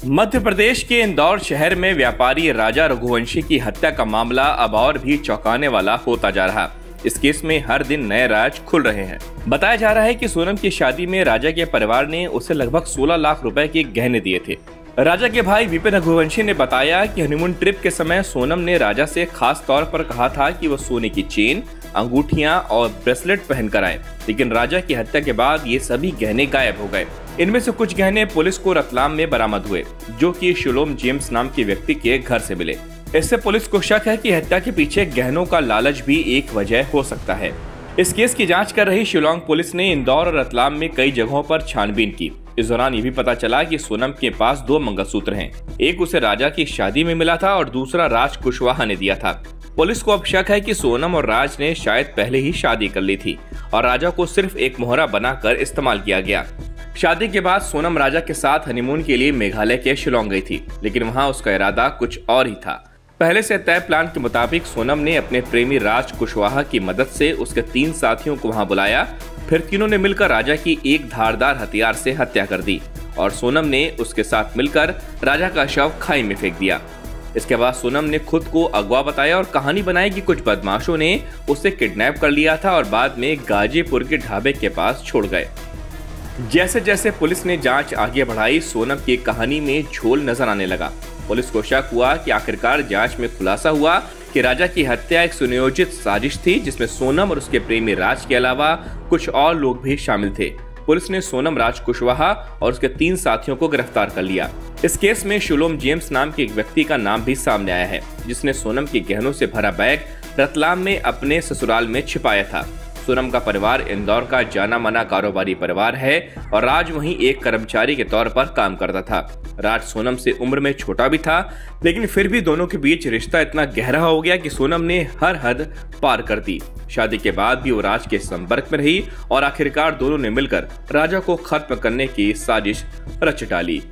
मध्य प्रदेश के इंदौर शहर में व्यापारी राजा रघुवंशी की हत्या का मामला अब और भी चौंकाने वाला होता जा रहा। इस केस में हर दिन नए राज खुल रहे हैं। बताया जा रहा है कि सोनम की शादी में राजा के परिवार ने उसे लगभग 16 लाख रुपए के गहने दिए थे। राजा के भाई विपिन रघुवंशी ने बताया कि हनीमून ट्रिप के समय सोनम ने राजा से खास तौर पर कहा था कि वो सोने की चेन, अंगूठियां और ब्रेसलेट पहनकर आए, लेकिन राजा की हत्या के बाद ये सभी गहने गायब हो गए। इनमें से कुछ गहने पुलिस को रतलाम में बरामद हुए, जो कि शिलोम जेम्स नाम के व्यक्ति के घर से मिले। इससे पुलिस को शक है कि हत्या के पीछे गहनों का लालच भी एक वजह हो सकता है। इस केस की जांच कर रही शिलोंग पुलिस ने इंदौर और रतलाम में कई जगहों पर छानबीन की। इस दौरान ये भी पता चला कि सोनम के पास 2 मंगलसूत्र हैं। एक उसे राजा की शादी में मिला था और दूसरा राज कुशवाहा ने दिया था। पुलिस को अब शक है कि सोनम और राज ने शायद पहले ही शादी कर ली थी और राजा को सिर्फ एक मोहरा बनाकर इस्तेमाल किया गया। शादी के बाद सोनम राजा के साथ हनीमून के लिए मेघालय के शिलोंग गई थी, लेकिन वहां उसका इरादा कुछ और ही था। पहले से तय प्लान के मुताबिक सोनम ने अपने प्रेमी राज कुशवाहा की मदद से उसके 3 साथियों को वहां बुलाया। फिर तीनों ने मिलकर राजा की एक धारदार हथियार से हत्या कर दी और सोनम ने उसके साथ मिलकर राजा का शव खाई में फेंक दिया। इसके बाद सोनम ने खुद को अगवा बताया और कहानी बनाई कि कुछ बदमाशों ने उसे किडनैप कर लिया था और बाद में गाजीपुर के ढाबे के पास छोड़ गए। जैसे जैसे पुलिस ने जांच आगे बढ़ाई, सोनम की कहानी में झोल नजर आने लगा। पुलिस को शक हुआ कि आखिरकार जांच में खुलासा हुआ कि राजा की हत्या एक सुनियोजित साजिश थी, जिसमें सोनम और उसके प्रेमी राज के अलावा कुछ और लोग भी शामिल थे। पुलिस ने सोनम, राज कुशवाहा और उसके 3 साथियों को गिरफ्तार कर लिया। इस केस में शिलोम जेम्स नाम के एक व्यक्ति का नाम भी सामने आया है, जिसने सोनम के गहनों से भरा बैग रतलाम में अपने ससुराल में छिपाया था। सोनम का परिवार इंदौर का जाना माना कारोबारी परिवार है और राज वहीं एक कर्मचारी के तौर पर काम करता था। राज सोनम से उम्र में छोटा भी था, लेकिन फिर भी दोनों के बीच रिश्ता इतना गहरा हो गया कि सोनम ने हर हद पार कर दी। शादी के बाद भी वो राज के संपर्क में रही और आखिरकार दोनों ने मिलकर राजा को खत्म करने की साजिश रच डाली।